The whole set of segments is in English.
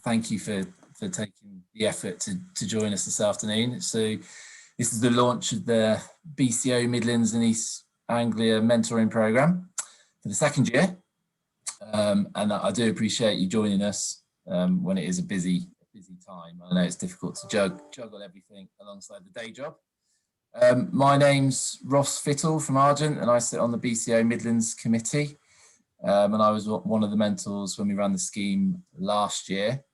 thank you for taking the effort to join us this afternoon. So this is the launch of the BCO Midlands and East Anglia mentoring programme for the second year. And I do appreciate you joining us when it is a busy time. I know it's difficult to juggle everything alongside the day job. My name's Ross Fittle from Argent, and I sit on the BCO Midlands committee. And I was one of the mentors when we ran the scheme last year.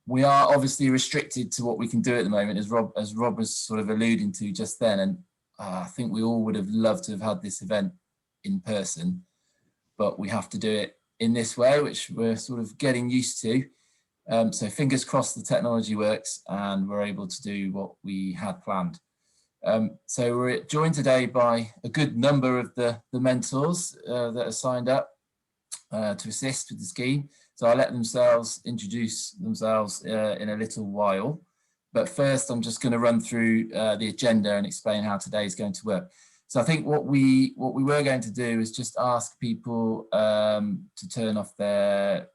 We are obviously restricted to what we can do at the moment, as Rob was sort of alluding to just then. And I think we all would have loved to have had this event in person, but we have to do it in this way, which we're sort of getting used to. So fingers crossed the technology works and we're able to do what we had planned. So we're joined today by a good number of the mentors that are signed up to assist with the scheme. So I'll let them introduce themselves in a little while. But first, I'm just going to run through the agenda and explain how today is going to work. So I think what we were going to do is just ask people to turn off their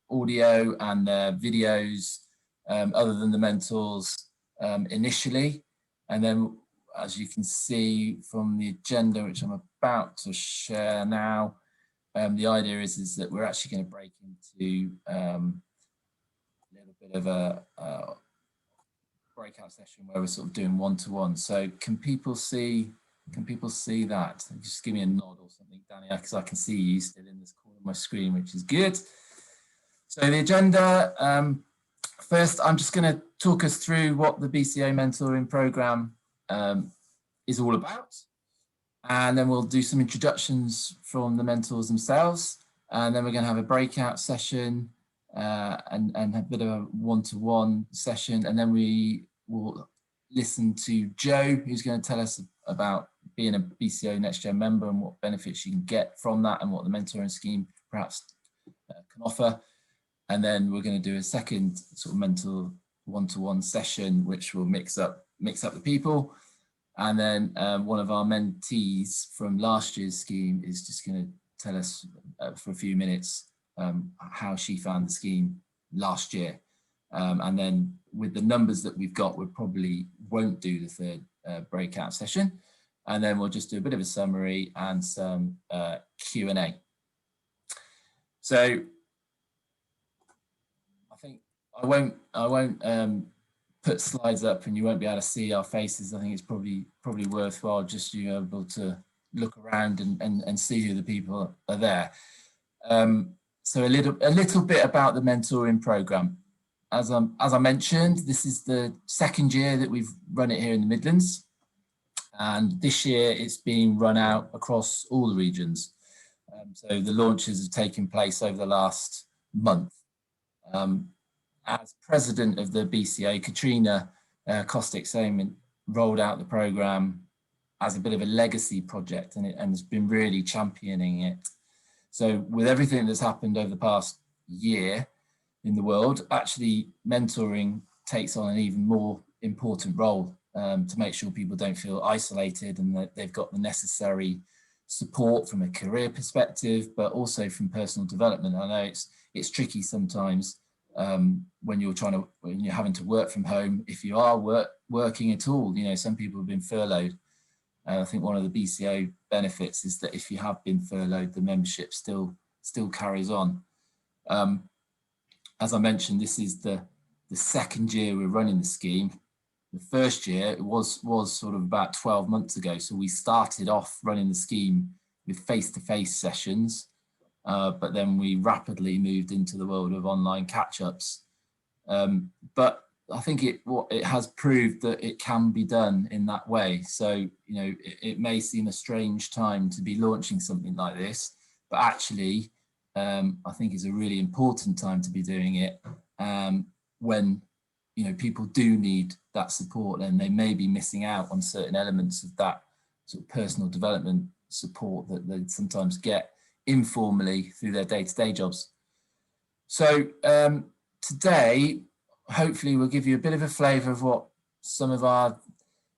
audio and their videos other than the mentors initially. And then, as you can see from the agenda, which I'm about to share now, the idea is that we're actually going to break into a little bit of a breakout session where we're sort of doing one-to-one. So can people see that? Just give me a nod or something, Danny, because I can see you still in this corner of my screen, which is good. So the agenda, first, I'm just going to talk us through what the BCO mentoring programme is all about. And then we'll do some introductions from the mentors themselves. And then we're going to have a breakout session and a bit of a one-to-one session. And then we will listen to Jo, who's going to tell us about being a BCO NextGen member and what benefits you can get from that and what the mentoring scheme perhaps can offer. And then we're going to do a second sort of mentor one-to-one session, which will mix up the people. And then one of our mentees from last year's scheme is just going to tell us for a few minutes how she found the scheme last year. And then with the numbers that we've got, we probably won't do the third breakout session. And then we'll just do a bit of a summary and some Q&A. So I think I won't put slides up and you won't be able to see our faces. I think it's probably worthwhile just you able to look around and see who the people are there. So a little bit about the mentoring programme. As I mentioned, this is the second year that we've run it here in the Midlands, and this year it's being run out across all the regions. So the launches have taken place over the last month. As president of the BCO, Katrina Kostick-Saman rolled out the programme as a bit of a legacy project and has been really championing it. So with everything that's happened over the past year in the world, actually mentoring takes on an even more important role to make sure people don't feel isolated and that they've got the necessary support from a career perspective, but also from personal development. I know it's tricky sometimes when you're having to work from home, if you are working at all. You know, some people have been furloughed. I think one of the BCO benefits is that if you have been furloughed, the membership still carries on. As I mentioned, this is the second year we're running the scheme. The first year it was sort of about 12 months ago. So we started off running the scheme with face-to-face sessions. But then we rapidly moved into the world of online catch-ups. But I think it has proved that it can be done in that way. So, you know, it may seem a strange time to be launching something like this, but actually, I think it's a really important time to be doing it when, you know, people do need that support and they may be missing out on certain elements of that sort of personal development support that they sometimes get informally through their day-to-day jobs. So today, hopefully we'll give you a bit of a flavour of what some of our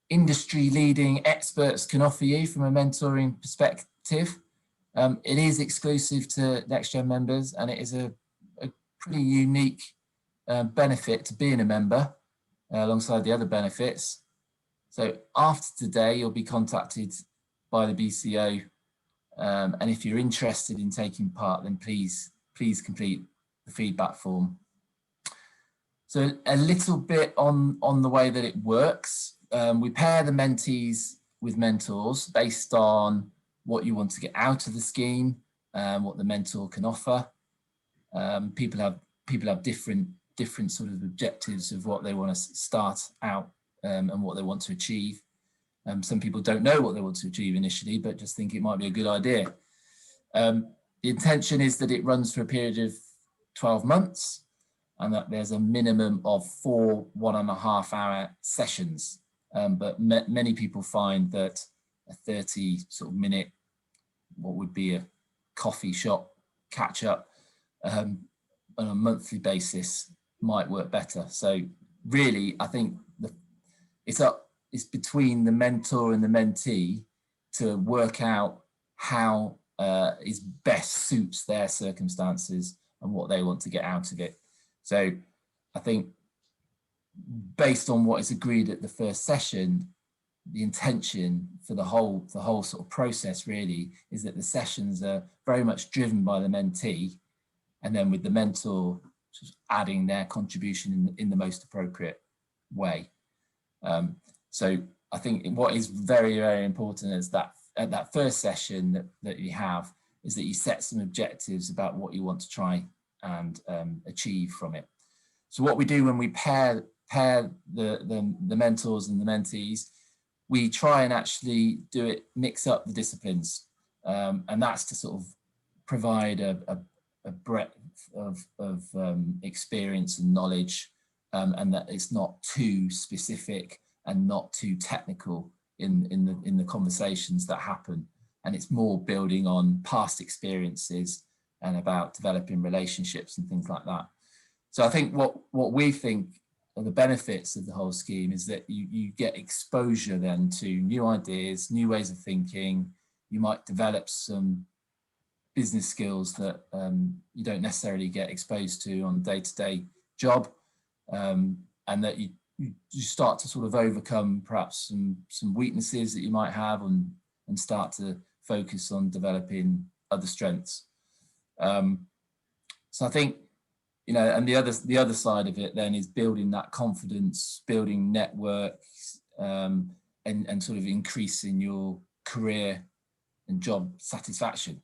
industry leading experts can offer you from a mentoring perspective. It is exclusive to NextGen members and it is a pretty unique benefit to being a member alongside the other benefits. So after today, you'll be contacted by the BCO, and if you're interested in taking part, then please complete the feedback form. So a little bit on the way that it works. We pair the mentees with mentors based on what you want to get out of the scheme, what the mentor can offer. People have different sort of objectives of what they want to start out and what they want to achieve. Some people don't know what they want to achieve initially, but just think it might be a good idea. The intention is that it runs for a period of 12 months and that there's a minimum of 4 1.5-hour sessions. But many people find that a 30 sort of minute, what would be a coffee shop catch up on a monthly basis might work better. So really, I think it's between the mentor and the mentee to work out how is best suits their circumstances and what they want to get out of it. So I think based on what is agreed at the first session, the intention for the whole sort of process really is that the sessions are very much driven by the mentee, and then with the mentor just adding their contribution in the most appropriate way. So I think what is very, very important is that at that first session that you have is that you set some objectives about what you want to try and achieve from it. So what we do when we pair the mentors and the mentees, we try and actually mix up the disciplines, and that's to sort of provide a breadth of experience and knowledge, and that it's not too specific and not too technical in the conversations that happen, and it's more building on past experiences and about developing relationships and things like that. So I think what we think are the benefits of the whole scheme is that you get exposure then to new ideas, new ways of thinking. You might develop some business skills that you don't necessarily get exposed to on a day-to-day job, and that you start to sort of overcome perhaps some weaknesses that you might have and start to focus on developing other strengths. So I think, you know, and the other side of it then is building that confidence, building networks, and sort of increasing your career and job satisfaction.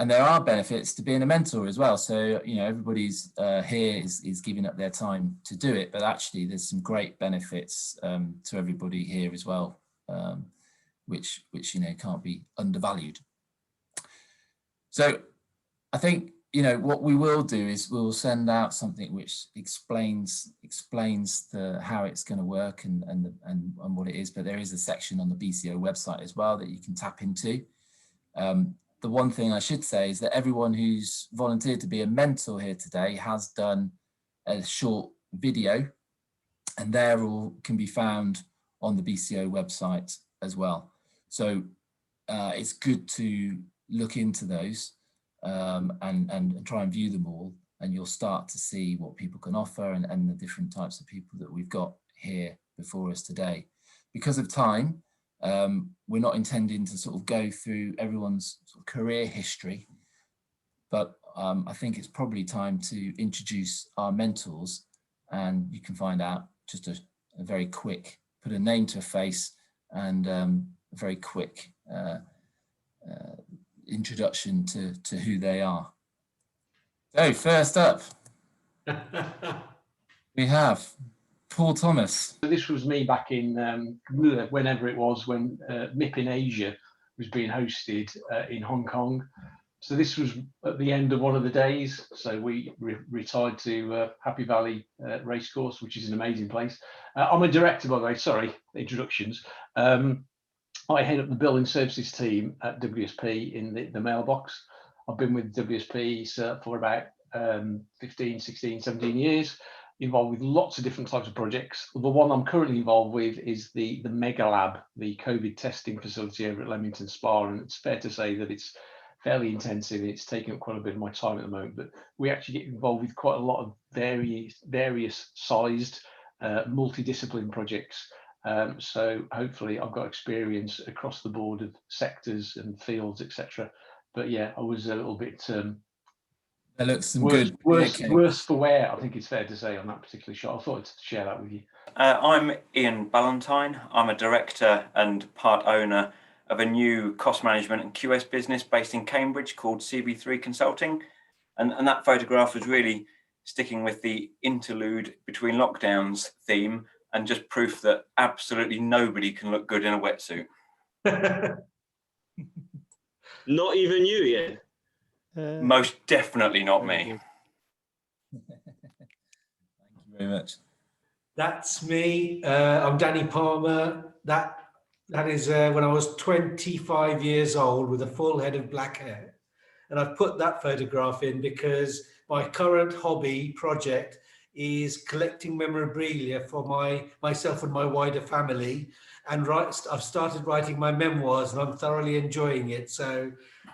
And there are benefits to being a mentor as well. So, you know, everybody's here is giving up their time to do it, but actually there's some great benefits to everybody here as well, which you know, can't be undervalued. So I think, you know, what we will do is we'll send out something which explains how it's going to work and what it is, but there is a section on the BCO website as well that you can tap into. The one thing I should say is that everyone who's volunteered to be a mentor here today has done a short video, and they're all can be found on the BCO website as well. So it's good to look into those and try and view them all, and you'll start to see what people can offer and the different types of people that we've got here before us today. Because of time, we're not intending to sort of go through everyone's sort of career history, but I think it's probably time to introduce our mentors, and you can find out just a very quick, put a name to a face, and a very quick introduction to who they are. So first up, we have Paul Thomas. So this was me back in whenever it was when MIP in Asia was being hosted in Hong Kong. So this was at the end of one of the days. So we retired to Happy Valley Racecourse, which is an amazing place. I'm a director, by the way, sorry, introductions. I head up the building services team at WSP in the mailbox. I've been with WSP for about 15, 16, 17 years, involved with lots of different types of projects. The one I'm currently involved with is the Mega Lab, the COVID testing facility over at Leamington Spa, and it's fair to say that it's fairly intensive. It's taking up quite a bit of my time at the moment, but we actually get involved with quite a lot of various sized multidiscipline projects. So hopefully I've got experience across the board of sectors and fields, etc. But yeah, I was a little bit There looks some worse for wear, I think it's fair to say, on that particular shot. I thought I'd share that with you. I'm Ian Ballantyne. I'm a director and part owner of a new cost management and QS business based in Cambridge called CB3 Consulting. And that photograph was really sticking with the interlude between lockdowns theme and just proof that absolutely nobody can look good in a wetsuit. Not even you, Ian? Most definitely not me. Thank you very much. That's me. I'm Danny Palmer. That is when I was 25 years old with a full head of black hair. And I've put that photograph in because my current hobby project is collecting memorabilia for myself and my wider family. And I've started writing my memoirs and I'm thoroughly enjoying it. So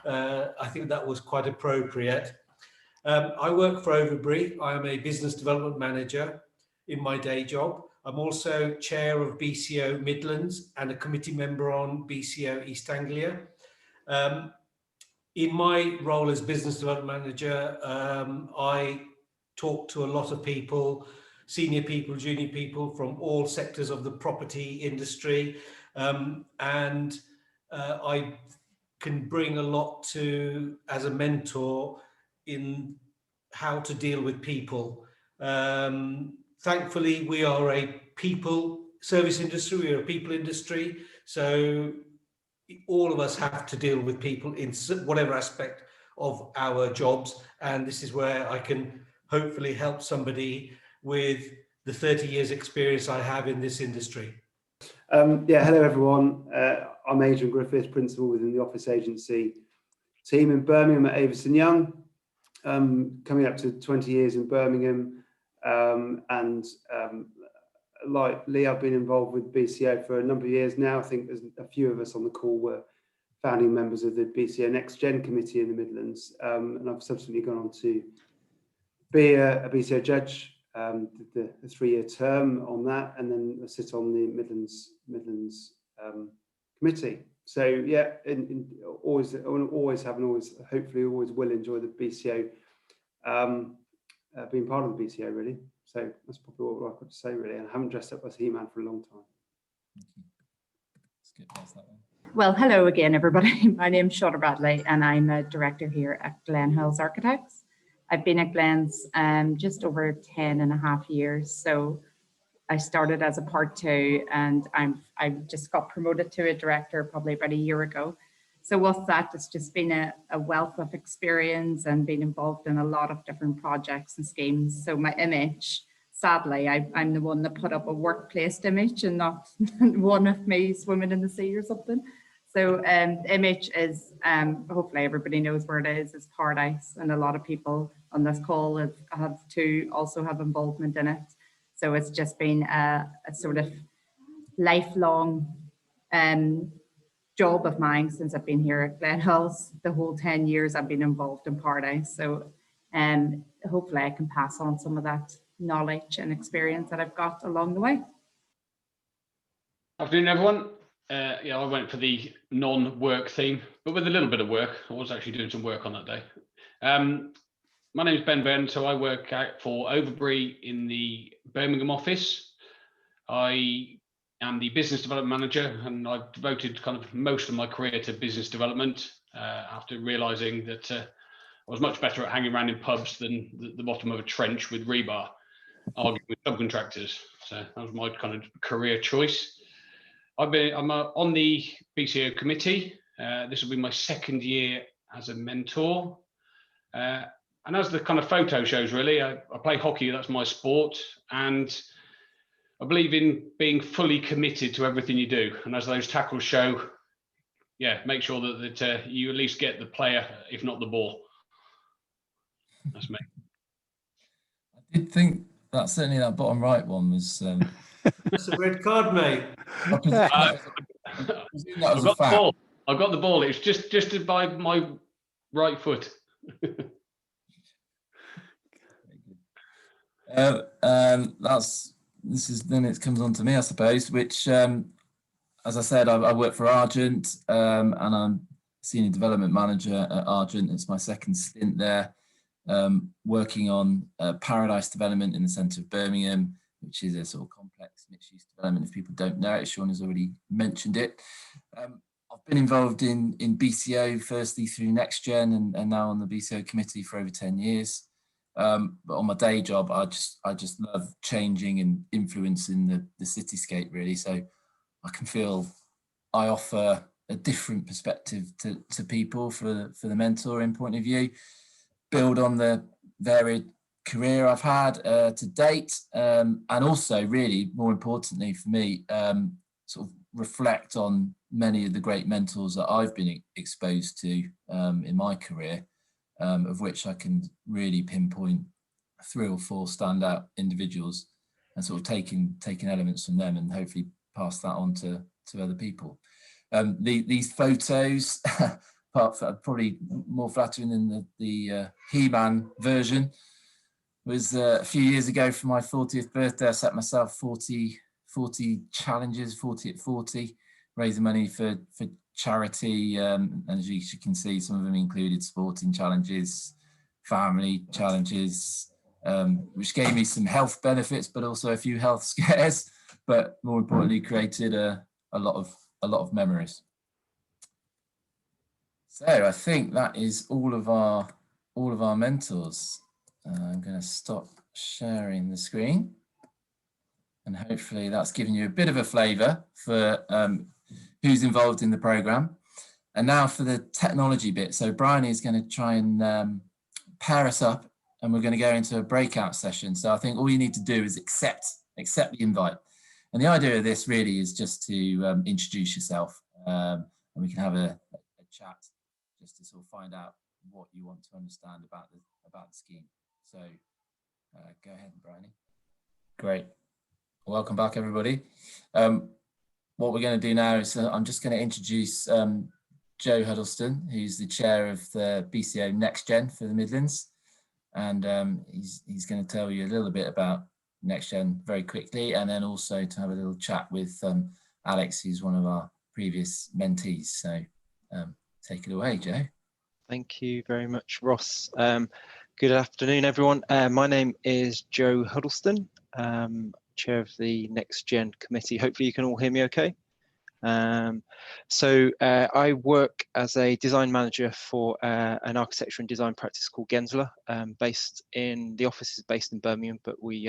I think that was quite appropriate. I work for Overbury. I am a business development manager in my day job. I'm also chair of BCO Midlands and a committee member on BCO East Anglia. In my role as business development manager, I talk to a lot of people, senior people, junior people from all sectors of the property industry. And I can bring a lot to, as a mentor, in how to deal with people. Thankfully, we are a people service industry, we are a people industry. So all of us have to deal with people in whatever aspect of our jobs. And this is where I can hopefully help somebody with the 30 years experience I have in this industry. Hello everyone. I'm Adrian Griffith, principal within the office agency team in Birmingham at Avison Young. Coming up to 20 years in Birmingham, like Lee, I've been involved with BCO for a number of years now. I think there's a few of us on the call were founding members of the BCO NextGen committee in the Midlands, and I've subsequently gone on to be a BCO judge, did the 3-year term on that, and then I sit on the Midlands committee. So yeah, always have and always hopefully always will enjoy the BCO, being part of the BCO really. So that's probably what I've got to say really. And I haven't dressed up as He-Man for a long time. Skip past that one. Well, hello again, everybody. My name's Shona Bradley and I'm a director here at Glen Hills Architects. I've been at Glen's just over 10 and a half years. So I started as a part 2 and I just got promoted to a director probably about a year ago. So with that, it's just been a wealth of experience and been involved in a lot of different projects and schemes. So my image, sadly, I'm the one that put up a workplace image and not one of me swimming in the sea or something. So the image is, hopefully everybody knows where it is Paradise, and a lot of people on this call have to also have involvement in it. So it's just been a sort of lifelong job of mine since I've been here at Glen Hills. The whole 10 years I've been involved in Paradise. So hopefully I can pass on some of that knowledge and experience that I've got along the way. Afternoon, everyone. I went for the non-work theme, but with a little bit of work. I was actually doing some work on that day. My name is Ben, so I work out for Overbury in the Birmingham office. I am the business development manager, and I've devoted kind of most of my career to business development after realizing that I was much better at hanging around in pubs than the bottom of a trench with rebar, arguing with subcontractors. So that was my kind of career choice. I'm on the BCO committee. This will be my 2nd year as a mentor. And as the kind of photo shows, really, I play hockey, that's my sport. And I believe in being fully committed to everything you do. And as those tackles show, yeah, make sure that you at least get the player, if not the ball. That's me. I did think that certainly that bottom right one was. That's a red card, mate. I presume that was I've a fact. got the ball. It's just by my right foot. Then it comes on to me, I suppose, which, as I said, I work for Argent, and I'm senior development manager at Argent. It's my second stint there, working on Paradise development in the centre of Birmingham, which is a sort of complex mixed-use development. If people don't know it, Sean has already mentioned it. I've been involved in BCO, firstly through NextGen, and now on the BCO committee for over 10 years. But on my day job, I just love changing and influencing the cityscape, really. So I can feel I offer a different perspective to people for the mentoring point of view, build on the varied career I've had to date, and also, really, more importantly for me, sort of reflect on many of the great mentors that I've been exposed to in my career, of which I can really pinpoint 3 or 4 standout individuals, and sort of taking elements from them and hopefully pass that on to other people. These photos, probably more flattering than the He-Man version, was a few years ago for my 40th birthday. I set myself 40 challenges, 40 at 40, raising money for charity. And as you can see, some of them included sporting challenges, family challenges, which gave me some health benefits, but also a few health scares. But more importantly, created a lot of memories. So I think that is all of our mentors. I'm going to stop sharing the screen, and hopefully that's given you a bit of a flavour for who's involved in the programme. And now for the technology bit. So Brian is going to try and pair us up, and we're going to go into a breakout session. So I think all you need to do is accept the invite. And the idea of this really is just to introduce yourself, and we can have a chat just to sort of find out what you want to understand about the scheme. So go ahead, Bryony. Great. Welcome back, everybody. What we're going to do now is I'm just going to introduce Joe Huddleston, who's the chair of the BCO NextGen for the Midlands. And he's going to tell you a little bit about NextGen very quickly, and then also to have a little chat with Alex, who's one of our previous mentees. So take it away, Joe. Thank you very much, Ross. Good afternoon, everyone. My name is Joe Huddleston, chair of the NextGen committee. Hopefully you can all hear me okay. I work as a design manager for an architecture and design practice called Gensler, the office is based in Birmingham, but we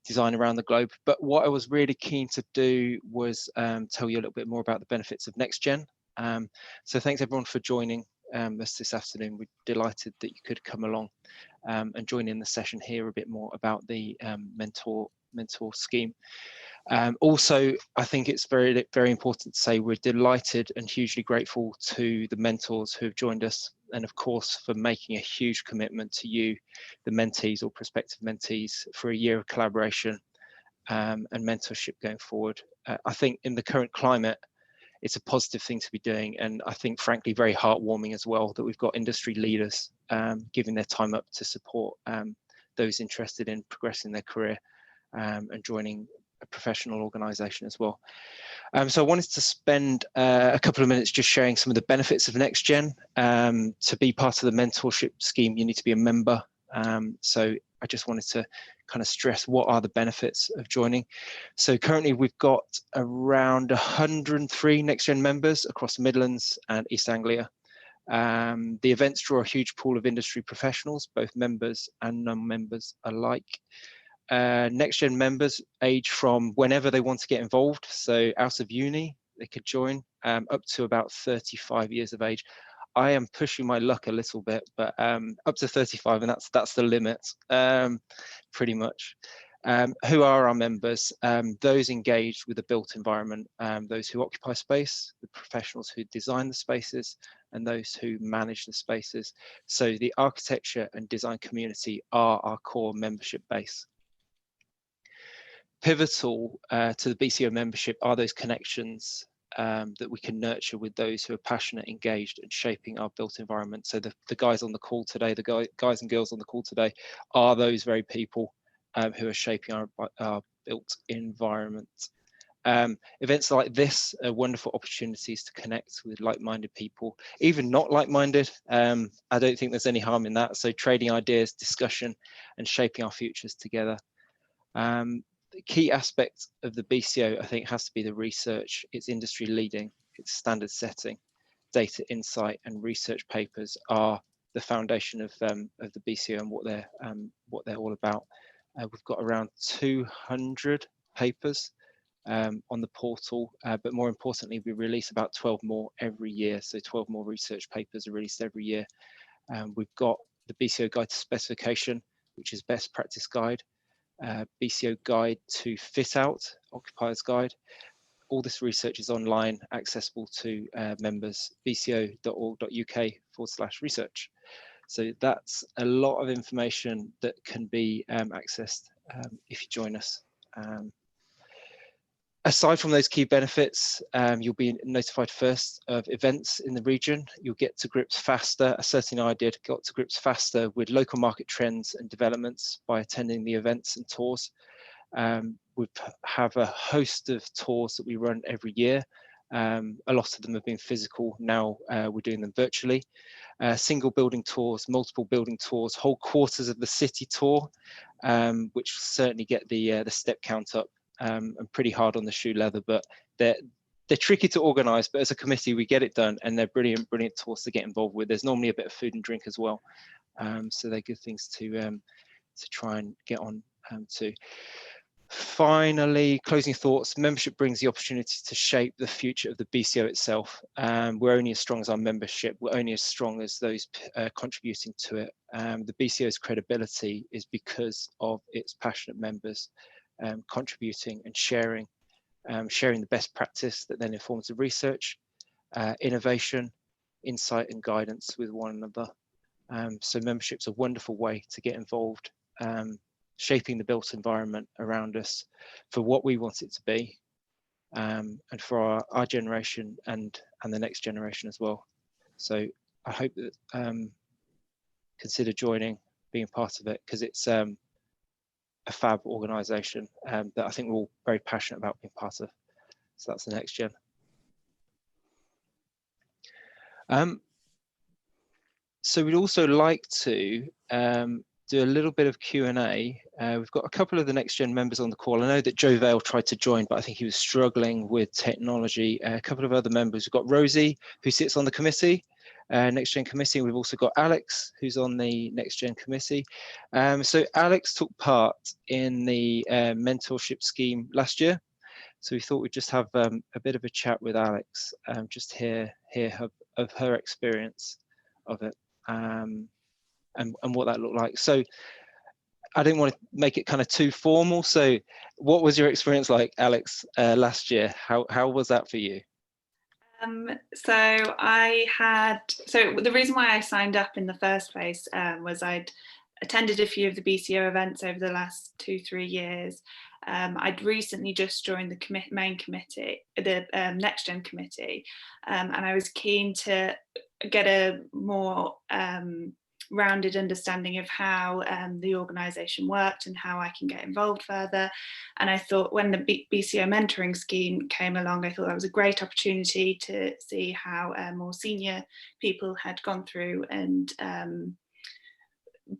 design around the globe. But what I was really keen to do was tell you a little bit more about the benefits of NextGen. So thanks everyone for joining us this afternoon. We're delighted that you could come along and join in the session, hear a bit more about the mentor scheme. Also, I think it's very, very important to say we're delighted and hugely grateful to the mentors who have joined us, and of course for making a huge commitment to you, the mentees or prospective mentees, for a year of collaboration and mentorship going forward. I think in the current climate, it's a positive thing to be doing, and I think frankly very heartwarming as well that we've got industry leaders giving their time up to support those interested in progressing their career and joining a professional organisation as well. So I wanted to spend a couple of minutes just sharing some of the benefits of NextGen. To be part of the mentorship scheme, you need to be a member. So I just wanted to kind of stress what are the benefits of joining. So currently we've got around 103 NextGen members across the Midlands and East Anglia. The events draw a huge pool of industry professionals, both members and non-members alike. NextGen members age from whenever they want to get involved, so out of uni they could join, up to about 35 years of age. I am pushing my luck a little bit, but up to 35, and that's the limit, pretty much. Who are our members? Those engaged with the built environment, those who occupy space, the professionals who design the spaces, and those who manage the spaces. So the architecture and design community are our core membership base. Pivotal to the BCO membership are those connections that we can nurture with those who are passionate, engaged, and shaping our built environment. So the guys on the call today, the guys and girls on the call today, are those very people who are shaping our built environment. Events like this are wonderful opportunities to connect with like-minded people, even not like-minded. I don't think there's any harm in that. So trading ideas, discussion, and shaping our futures together. The key aspect of the BCO, I think, has to be the research. It's industry leading, it's standard setting. Data insight and research papers are the foundation of the BCO and what they're all about. We've got around 200 papers on the portal, but more importantly, we release about 12 more every year. So 12 more research papers are released every year. We've got the BCO Guide to Specification, which is best practice guide, BCO Guide to Fit Out, Occupier's Guide. All this research is online, accessible to members, bco.org.uk/research. So that's a lot of information that can be accessed if you join us. Aside from those key benefits, you'll be notified first of events in the region. You'll get to grips faster, a certain idea to get to grips faster with local market trends and developments by attending the events and tours. We have a host of tours that we run every year. A lot of them have been physical. Now we're doing them virtually. Single building tours, multiple building tours, whole quarters of the city tour, which will certainly get the step count up. And pretty hard on the shoe leather, but they're tricky to organise. But as a committee, we get it done, and they're brilliant tours to get involved with. There's normally a bit of food and drink as well, so they're good things to try and get on to. Finally, closing thoughts. Membership brings the opportunity to shape the future of the BCO itself. We're only as strong as our membership. We're only as strong as those contributing to it. The BCO's credibility is because of its passionate members. Contributing and sharing the best practice that then informs the research, innovation, insight and guidance with one another. So membership's a wonderful way to get involved, shaping the built environment around us for what we want it to be, and for our generation and the next generation as well. So I hope that consider joining, being part of it, because it's a fab organisation that I think we're all very passionate about being part of. So that's the NextGen. So we'd also like to do a little bit of Q&A. We've got a couple of the NextGen members on the call. I know that Joe Vale tried to join, but I think he was struggling with technology. A couple of other members. We've got Rosie, who sits on the committee, NextGen committee. We've also got Alex, who's on the NextGen committee. So Alex took part in the mentorship scheme last year. So we thought we'd just have a bit of a chat with Alex, just hear of her experience of it, and what that looked like. So I didn't want to make it kind of too formal. So what was your experience like, Alex, last year? How was that for you? So the reason why I signed up in the first place was I'd attended a few of the BCO events over the last 2-3 years. I'd recently just joined the main committee, the NextGen committee, and I was keen to get a more rounded understanding of how the organisation worked and how I can get involved further. And I thought when the BCO mentoring scheme came along, I thought that was a great opportunity to see how more senior people had gone through and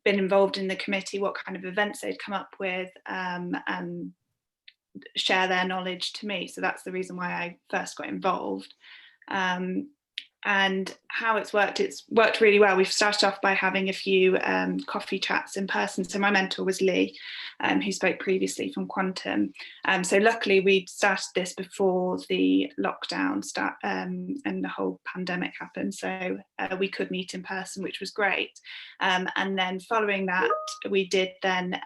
been involved in the committee, what kind of events they'd come up with, and share their knowledge to me. So that's the reason why I first got involved. And how it's worked really well. We've started off by having a few coffee chats in person. So my mentor was Lee, who spoke previously from Quantum. So luckily we'd started this before the lockdown and the whole pandemic happened. So we could meet in person, which was great. And then following that, we did then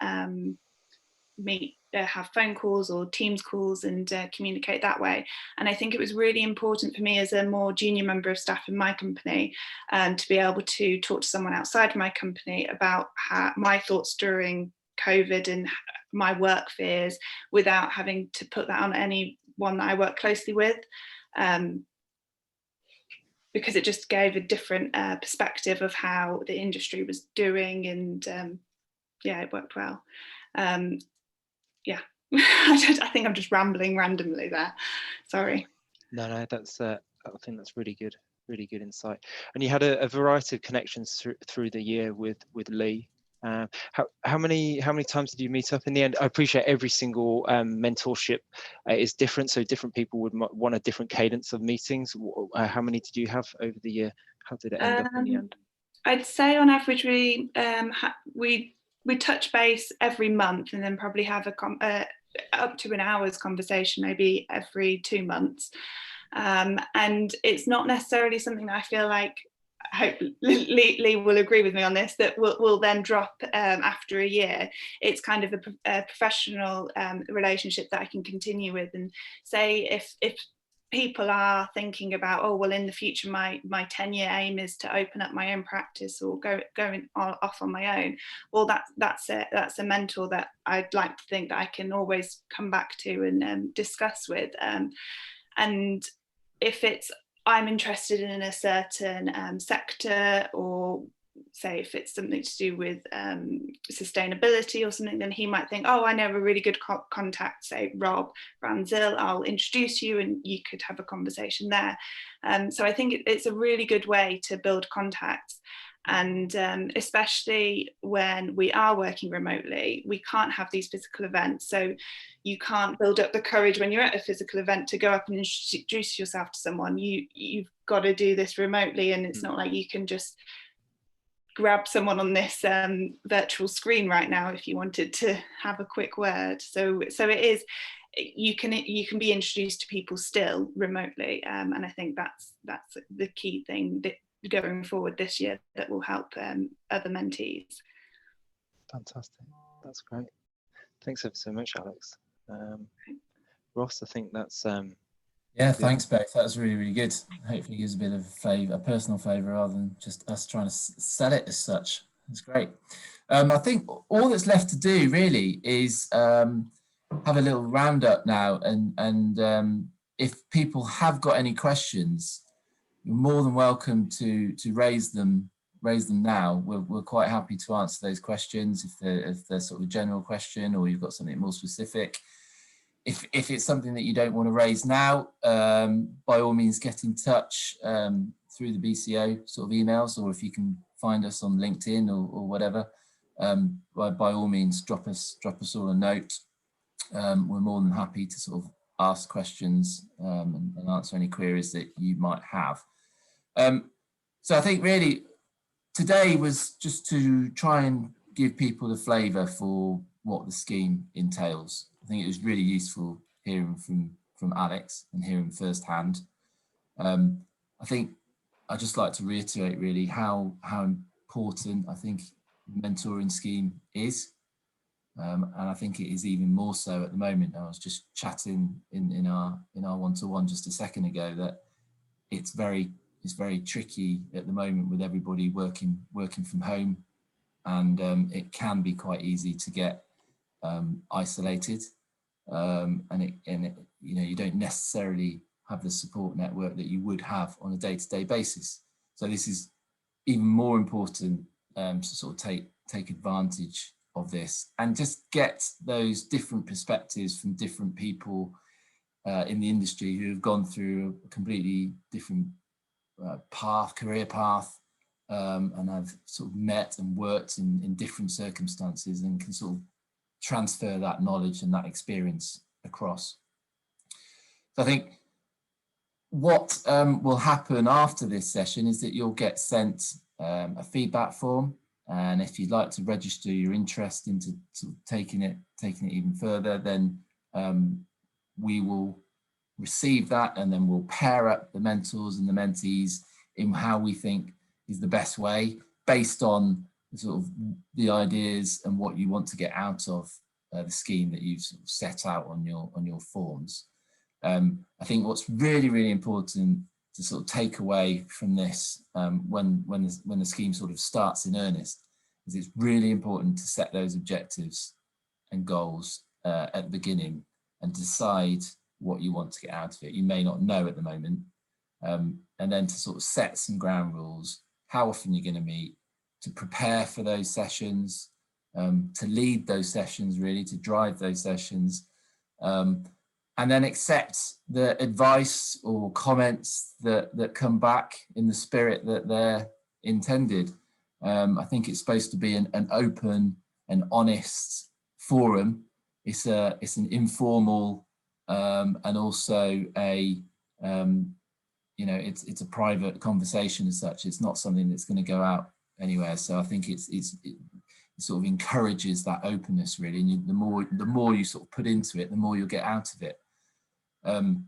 have phone calls or Teams calls and communicate that way. And I think it was really important for me as a more junior member of staff in my company to be able to talk to someone outside of my company about my thoughts during COVID and my work fears without having to put that on anyone that I work closely with. because it just gave a different perspective of how the industry was doing, and yeah, it worked well. Yeah, I think I'm just rambling randomly there. Sorry. No, that's I think that's really good insight. And you had a variety of connections through the year with Lee. How many times did you meet up in the end? I appreciate every single mentorship is different, so different people would want a different cadence of meetings. How many did you have over the year? How did it end up in the end? I'd say on average we touch base every month, and then probably have up to an hour's conversation maybe every 2 months. And it's not necessarily something that I feel like, I hope Lee will agree with me on this, that will then drop after a year. It's kind of a professional relationship that I can continue with, and say if people are thinking about, oh well, in the future my 10-year aim is to open up my own practice or going off on my own, well that's a mentor that I'd like to think that I can always come back to and discuss with. And if I'm interested in a certain sector, or say if it's something to do with sustainability or something, then he might think, oh, I know a really good contact, say Rob Ranzil, I'll introduce you and you could have a conversation there. So I think it's a really good way to build contacts. And especially when we are working remotely, we can't have these physical events. So you can't build up the courage when you're at a physical event to go up and introduce yourself to someone. You've got to do this remotely, and it's not like you can just grab someone on this virtual screen right now if you wanted to have a quick word. So it is, you can be introduced to people still remotely, and I think that's the key thing that going forward this year that will help other mentees. Fantastic, that's great. Thanks ever so much, Alex. Ross, I think that's yeah, thanks Bex, that was really good. Hopefully gives a bit of a personal flavour rather than just us trying to sell it as such. It's great. I think all that's left to do really is have a little roundup now, and if people have got any questions, you're more than welcome to raise them now. We're quite happy to answer those questions if they're sort of a general question, or you've got something more specific. If it's something that you don't want to raise now, by all means get in touch through the BCO sort of emails, or if you can find us on LinkedIn or whatever, by all means drop us all a note. We're more than happy to sort of ask questions and answer any queries that you might have. So I think really today was just to try and give people a flavour for what the scheme entails. I think it was really useful hearing from Alex and hearing firsthand. I think I'd just like to reiterate really how important I think the mentoring scheme is. And I think it is even more so at the moment. I was just chatting in our one-to-one just a second ago that it's very tricky at the moment with everybody working from home, and it can be quite easy to get isolated, and you don't necessarily have the support network that you would have on a day-to-day basis. So this is even more important to sort of take advantage of this and just get those different perspectives from different people in the industry who have gone through a completely different career path, and I've sort of met and worked in different circumstances and can sort of transfer that knowledge and that experience across. So I think what will happen after this session is that you'll get sent a feedback form, and if you'd like to register your interest into sort of taking it even further, then we will receive that, and then we'll pair up the mentors and the mentees in how we think is the best way based on sort of the ideas and what you want to get out of the scheme that you've sort of set out on your forms. I think what's really important to sort of take away from this when the scheme sort of starts in earnest is it's really important to set those objectives and goals at the beginning and decide what you want to get out of it. You may not know at the moment. And then to sort of set some ground rules, how often you're going to meet, to prepare for those sessions, to lead those sessions, really, to drive those sessions, and then accept the advice or comments that come back in the spirit that they're intended. I think it's supposed to be an open and honest forum. It's an informal and also a it's a private conversation as such. It's not something that's going to go out anywhere. So I think it sort of encourages that openness, really. And the more you sort of put into it, the more you'll get out of it. And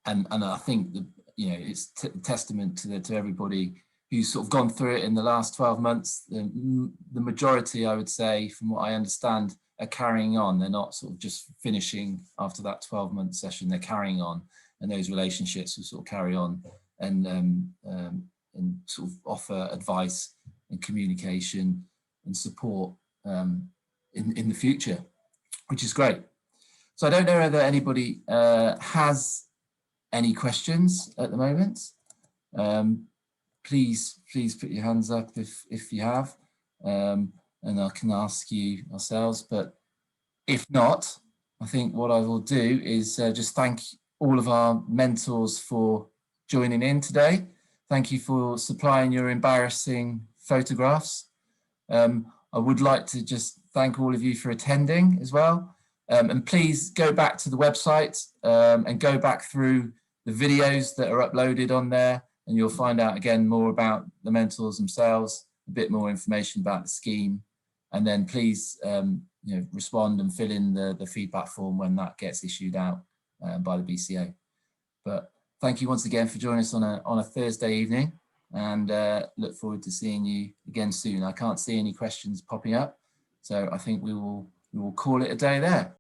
I think it's testament to everybody who's sort of gone through it in the last 12 months. The majority, I would say, from what I understand, are carrying on. They're not sort of just finishing after that 12-month session. They're carrying on, and those relationships will sort of carry on and sort of offer advice and communication and support in the future, which is great. So I don't know whether anybody has any questions at the moment. Please put your hands up if you have, and I can ask you ourselves. But if not, I think what I will do is just thank all of our mentors for joining in today. Thank you for supplying your embarrassing photographs. I would like to just thank all of you for attending as well. And please go back to the website and go back through the videos that are uploaded on there, and you'll find out again more about the mentors themselves, a bit more information about the scheme, and then please respond and fill in the feedback form when that gets issued out by the BCO. But thank you once again for joining us on a Thursday evening, and look forward to seeing you again soon. I can't see any questions popping up, so I think we will call it a day there.